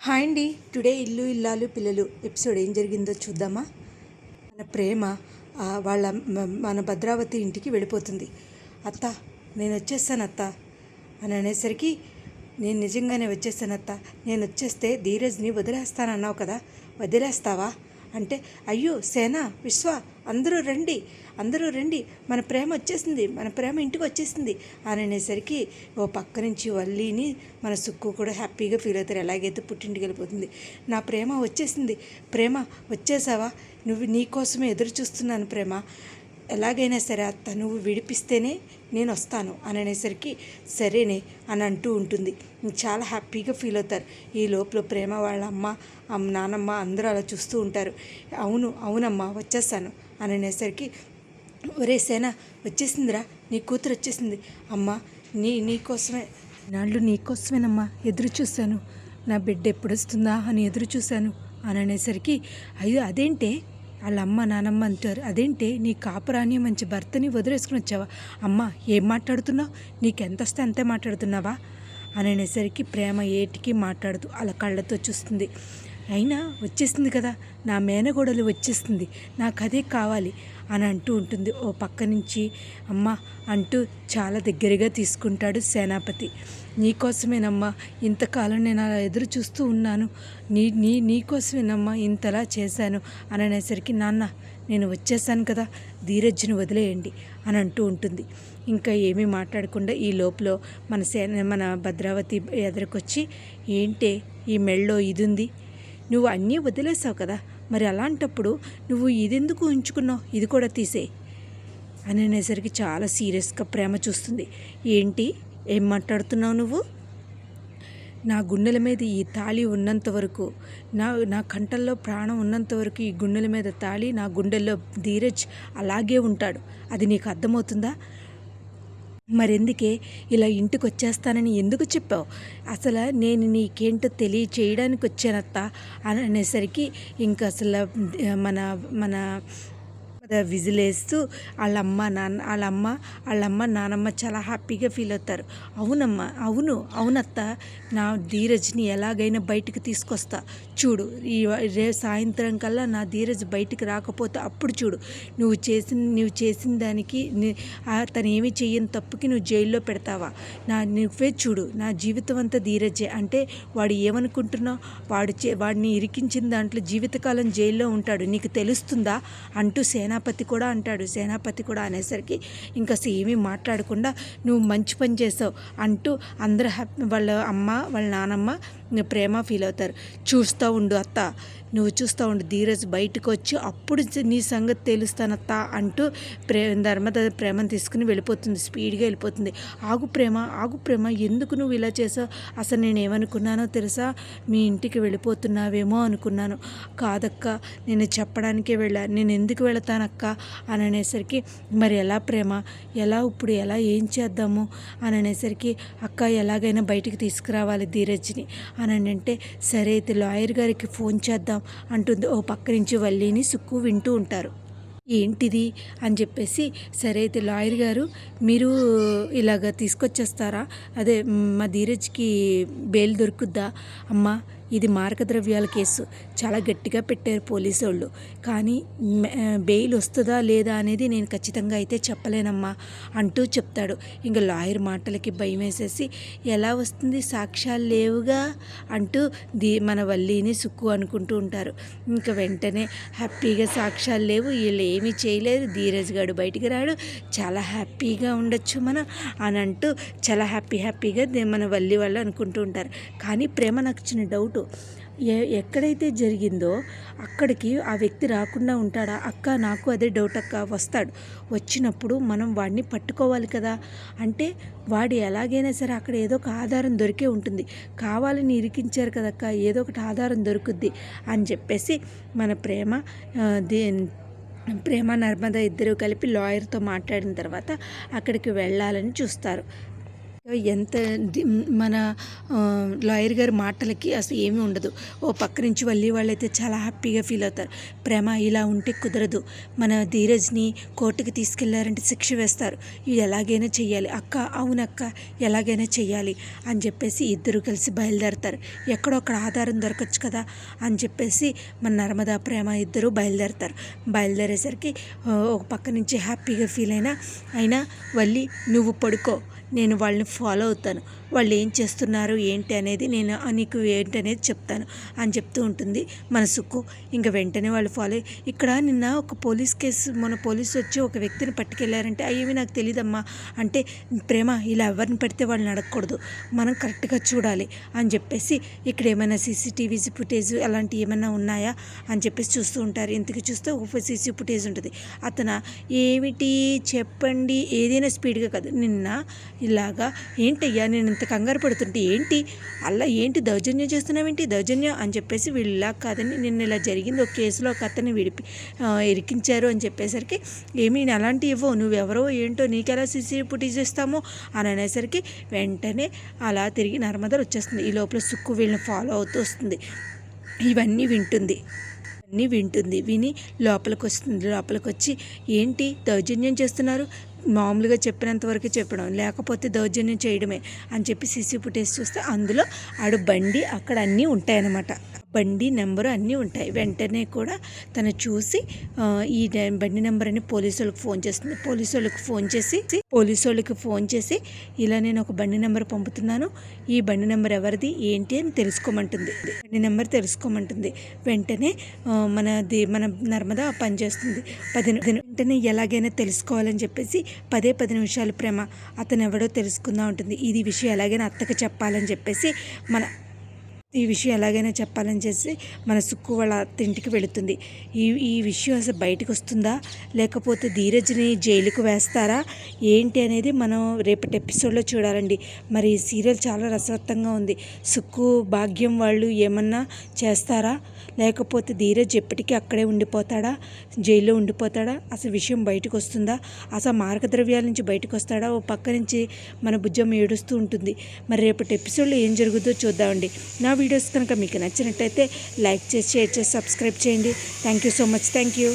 Hi అండి. Today ఇల్లు ఇల్లాలు పిల్లలు ఎపిసోడ్ ఏం జరిగిందో చూద్దామా. మన ప్రేమ మన భద్రావతి ఇంటికి వెళ్ళిపోతుంది. అత్త, నేను వచ్చేస్తాను అత్త అని అనేసరికి, నేను నిజంగానే వచ్చేస్తాను అత్త, నేను వచ్చేస్తే ధీరజ్ని వదిలేస్తానన్నావు కదా, వదిలేస్తావా అంటే, అయ్యో సేన, విశ్వ, అందరూ రండి, అందరూ రండి, మన ప్రేమ వచ్చేసింది, మన ప్రేమ ఇంటికి వచ్చేసింది అని అనేసరికి ఓ పక్క నుంచి వల్లిని మన సుక్కు కూడా హ్యాపీగా ఫీల్ అవుతారు. ఎలాగైతే పుట్టింటికి వెళ్ళిపోతుంది. నా ప్రేమ వచ్చేసింది, ప్రేమ వచ్చేసావా, నువ్వు నీకోసమే ఎదురు చూస్తున్నాను ప్రేమ, ఎలాగైనా సరే అత్త నువ్వు విడిపిస్తేనే నేను వస్తాను అని అనేసరికి సరేనే అని అంటూ ఉంటుంది. చాలా హ్యాపీగా ఫీల్ అవుతారు. ఈ లోపల ప్రేమ వాళ్ళ నానమ్మ అందరూ అలా చూస్తూ ఉంటారు. అవునమ్మా వచ్చేస్తాను అని అనేసరికి, ఒరే సేన, వచ్చేసిందిరా, నీ కూతురు వచ్చేసింది అమ్మా, నీకోసమే నీకోసమేనమ్మా ఎదురు చూశాను, నా బిడ్డ ఎప్పుడు వస్తుందా అని ఎదురు చూశాను అని అనేసరికి, అయ్యో అదేంటే వాళ్ళ నానమ్మ అంటారు, అదేంటే నీ కాపురాని మంచి భర్తని వదిలేసుకుని వచ్చావా అమ్మ, ఏం మాట్లాడుతున్నావు, నీకెంత వస్తే అంతే మాట్లాడుతున్నావా అని అనేసరికి ప్రేమ ఏటికి మాట్లాడుతూ అలా కళ్ళతో చూస్తుంది. అయినా వచ్చేసింది కదా, నా మేనగోడలు వచ్చేస్తుంది, నాకు అదే కావాలి అని అంటూ ఉంటుంది. ఓ పక్క నుంచి అమ్మ అంటూ చాలా దగ్గరగా తీసుకుంటాడు సేనాపతి. నీకోసమేనమ్మా ఇంతకాలం నేను అలా ఎదురు చూస్తూ ఉన్నాను, నీకోసమేనమ్మా ఇంతలా చేశాను అని అనేసరికి, నాన్న నేను వచ్చేసాను కదా, ధీరజ్ని వదిలేయండి అని అంటూ ఉంటుంది. ఇంకా ఏమీ మాట్లాడకుండా ఈ లోపల మన భద్రావతి ఎదురుకొచ్చి, ఏంటే ఈ మెళ్ళో ఇది ఉంది, నువ్వు అన్నీ వదిలేసావు కదా, మరి అలాంటప్పుడు నువ్వు ఇదెందుకు ఉంచుకున్నావు, ఇది కూడా తీసే అని అనేసరికి చాలా సీరియస్గా ప్రేమ చూస్తుంది. ఏంటి, ఏం మాట్లాడుతున్నావు నువ్వు, నా గుండెల మీద ఈ తాళి ఉన్నంత వరకు, నా కంఠంలో ప్రాణం ఉన్నంత వరకు ఈ గుండెల మీద తాళి, నా గుండెల్లో ధీరజ్ అలాగే ఉంటాడు, అది నీకు అర్థమవుతుందా, మరెందుకే ఇలా ఇంటికి వచ్చేస్తానని ఎందుకు చెప్పావు, అసలు నేను నీకేంటో తెలియచేయడానికి వచ్చానత్త అని అనేసరికి, ఇంకా అసలు మన మన విజిలేస్తూ వాళ్ళమ్మ నానమ్మ చాలా హ్యాపీగా ఫీల్ అవుతారు. అవునమ్మా, అవునత్త, నా ధీరజ్ని ఎలాగైనా బయటికి తీసుకొస్తా, చూడు సాయంత్రం కల్లా నా ధీరజ్ బయటికి రాకపోతే అప్పుడు చూడు, నువ్వు చేసిన దానికి తను ఏమి చెయ్యని తప్పుకి నువ్వు జైల్లో పెడతావా, నువ్వే చూడు, నా జీవితం అంతా ధీరజే అంటే వాడు ఏమనుకుంటున్నావు, వాడిని ఇరికించిన దాంట్లో జీవితకాలం జైల్లో ఉంటాడు, నీకు తెలుస్తుందా అంటూ సేనాపతి కూడా అనేసరికి ఇంకా ఏమీ మాట్లాడకుండా, నువ్వు మంచి పని చేసావు అంటూ అందరూ వాళ్ళ నానమ్మ ప్రేమ ఫీల్ అవుతారు. చూస్తూ ఉండు అత్త, నువ్వు చూస్తూ ఉండు, ధీరజ్ బయటకు వచ్చి అప్పుడు నీ సంగతి తెలుస్తానత్తా అంటూ ధర్మద ప్రేమను తీసుకుని వెళ్ళిపోతుంది, స్పీడ్గా వెళ్ళిపోతుంది. ఆగు ప్రేమ, ఎందుకు నువ్వు ఇలా చేసావు, అసలు నేను ఏమనుకున్నానో తెలుసా, మీ ఇంటికి వెళ్ళిపోతున్నావేమో అనుకున్నాను, కాదక్క నేను చెప్పడానికే వెళ్ళా, నేను ఎందుకు వెళతానక్క అని అనేసరికి, మరి ఎలా ప్రేమ, ఇప్పుడు ఏం చేద్దాము అని అనేసరికి, అక్క ఎలాగైనా బయటికి తీసుకురావాలి ధీరజ్ని అని అంటే, సరే అయితే లాయర్ గారికి ఫోన్ చేద్దాం అంటుంది. ఓ పక్క నుంచి వల్లిని సుక్కు వింటూ ఉంటారు. ఏంటిది అని చెప్పేసి, సరే అయితే లాయర్ గారు మీరు ఇలాగ తీసుకొచ్చేస్తారా, అదే మా ధీరజ్కి బెయిల్ దొరుకుద్దా, అమ్మా ఇది మార్గద్రవ్యాల కేసు, చాలా గట్టిగా పెట్టారు పోలీసు వాళ్ళు, కానీ బెయిల్ వస్తుందా లేదా అనేది నేను ఖచ్చితంగా అయితే చెప్పలేనమ్మా అంటూ చెప్తాడు. ఇంకా లాయర్ మాటలకి భయం వేసేసి, ఎలా వస్తుంది, సాక్ష్యాలు లేవుగా అంటూ మన వల్లిని సుక్కు అనుకుంటూ ఉంటారు. ఇంకా వెంటనే హ్యాపీగా, సాక్ష్యాలు లేవు, వీళ్ళు ఏమీ చేయలేరు, ధీరజ్ గారు బయటికి రాడు, చాలా హ్యాపీగా ఉండొచ్చు మనం అని అంటూ చాలా హ్యాపీగా మన వల్లి వాళ్ళు అనుకుంటూ ఉంటారు. కానీ ప్రేమ నాకు చిన్న డౌటు, ఎక్కడైతే జరిగిందో అక్కడికి ఆ వ్యక్తి రాకుండా ఉంటాడా అక్క, నాకు అదే డౌట్ అక్క, వస్తాడు, వచ్చినప్పుడు మనం వాడిని పట్టుకోవాలి కదా, అంటే వాడు ఎలాగైనా సరే అక్కడ ఏదో ఒక ఆధారం దొరికే ఉంటుంది, కావాలని ఇరికించారు కదక్క, ఏదో ఒకటి ఆధారం దొరుకుద్ది అని చెప్పేసి మన ప్రేమ నర్మద ఇద్దరు కలిపి లాయర్తో మాట్లాడిన తర్వాత అక్కడికి వెళ్ళాలని చూస్తారు. ఎంత మన లాయర్ గారి మాటలకి అసలు ఏమీ ఉండదు. ఓ పక్క నుంచి వల్లి వాళ్ళైతే చాలా హ్యాపీగా ఫీల్ అవుతారు. ప్రేమ ఇలా ఉంటే కుదరదు, మన ధీరజ్ని కోర్టుకి తీసుకెళ్లారంటే శిక్ష వేస్తారు, ఇది ఎలాగైనా చెయ్యాలి అక్క, అవునక్క ఎలాగైనా చెయ్యాలి అని చెప్పేసి ఇద్దరు కలిసి బయలుదేరతారు. ఎక్కడో అక్కడ ఆధారం దొరకచ్చు కదా అని చెప్పేసి మన నర్మదా ప్రేమ ఇద్దరు బయలుదేరతారు. బయలుదేరేసరికి ఒక పక్క నుంచి హ్యాపీగా ఫీల్ అయినా వల్లి నువ్వు పడుకో, నేను వాళ్ళని ఫాలో అవుతాను, వాళ్ళు ఏం చేస్తున్నారు ఏంటి అనేది నేను నీకు ఏంటనేది చెప్తాను అని చెప్తూ ఉంటుంది మన సుక్కు. ఇంకా వెంటనే వాళ్ళు ఫాలో ఇక్కడ నిన్న ఒక పోలీస్ కేసు, మన పోలీసు వచ్చి ఒక వ్యక్తిని పట్టుకెళ్ళారంటే అయ్యేవి నాకు తెలియదమ్మా అంటే, ప్రేమ ఇలా ఎవరిని పెడితే వాళ్ళని అడగకూడదు, మనం కరెక్ట్గా చూడాలి అని చెప్పేసి ఇక్కడ ఏమైనా సీసీటీవీ ఫుటేజ్ అలాంటివి ఏమైనా ఉన్నాయా అని చెప్పేసి చూస్తూ ఉంటారు. ఇంతకు చూస్తే ఒక సీసీ ఫుటేజ్ ఉంటుంది. అతను ఏమిటి చెప్పండి, ఏదైనా స్పీడ్గా కాదు, నిన్న ఇలాగా ఏంటయ్యా నేను ఇంత కంగారు పడుతుంటే ఏంటి అలా ఏంటి దౌర్జన్యం చేస్తున్నావేంటి దౌర్జన్యం అని చెప్పేసి వీళ్ళు ఇలా కాదని నిన్న ఇలా జరిగింది, ఒక కేసులో ఒక అతన్ని ఇరికించారు అని చెప్పేసరికి ఏమీ నేను అలాంటి ఇవ్వవు, నువ్వెవరో ఏంటో నీకెలా సీసీ ఫుటేజ్ ఇస్తామో అని అనేసరికి వెంటనే అలా తిరిగి నర్మదా వచ్చేస్తుంది. ఈ లోపల సుక్కు వీళ్ళని ఫాలో అవుతూ వస్తుంది. ఇవన్నీ వింటుంది. విని లోపలికి వస్తుంది. లోపలికి వచ్చి ఏంటి దౌర్జన్యం చేస్తున్నారు, మామూలుగా చెప్పినంత వరకు చెప్పడం, లేకపోతే దౌర్జన్యం చేయడమే అని చెప్పి సీసీ ఫుటేజ్ చూస్తే అందులో ఆడు బండి అక్కడ అన్నీ ఉంటాయన్నమాట. బండి నెంబరు అన్నీ ఉంటాయి. వెంటనే కూడా తను చూసి ఈ బండి నెంబర్ అని పోలీసు వాళ్ళకి ఫోన్ చేస్తుంది. పోలీసు వాళ్ళకి ఫోన్ చేసి ఇలా నేను ఒక బండి నెంబర్ పంపుతున్నాను, ఈ బండి నెంబర్ ఎవరిది ఏంటి అని తెలుసుకోమంటుంది. బండి నెంబర్ తెలుసుకోమంటుంది. వెంటనే మన నర్మదా పనిచేస్తుంది. వెంటనే ఎలాగైనా తెలుసుకోవాలని చెప్పేసి 10 నిమిషాలు ప్రేమ అతను ఎవడో తెలుసుకుందా ఉంటుంది. ఈ విషయం ఎలాగైనా అత్తకి చెప్పాలని చెప్పేసి మన సుక్కు వాళ్ళ ఇంటికి వెళుతుంది. ఈ విషయం అసలు బయటకు వస్తుందా లేకపోతే ధీరజ్ని జైలుకు వేస్తారా ఏంటి అనేది మనం రేపటి ఎపిసోడ్లో చూడాలండి. మరి ఈ సీరియల్ చాలా రసవత్తంగా ఉంది. సుక్కు భాగ్యం వాళ్ళు ఏమన్నా చేస్తారా లేకపోతే ధీరజ్ ఎప్పటికీ అక్కడే ఉండిపోతాడా, జైల్లో ఉండిపోతాడా, అసలు విషయం బయటకు వస్తుందా, అసలు మార్గద్రవ్యాల నుంచి బయటకు వస్తాడా, ఓ పక్క నుంచి మన బుజ్జమ్మ ఏడుస్తూ ఉంటుంది. మరి రేపటి ఎపిసోడ్లో ఏం జరుగుతుందో చూద్దామండి. నా వీడియోస్ కనుక మీకు నచ్చినట్టయితే లైక్ చేసి షేర్ చేసి సబ్స్క్రైబ్ చేయండి. Thank you so much. Thank you.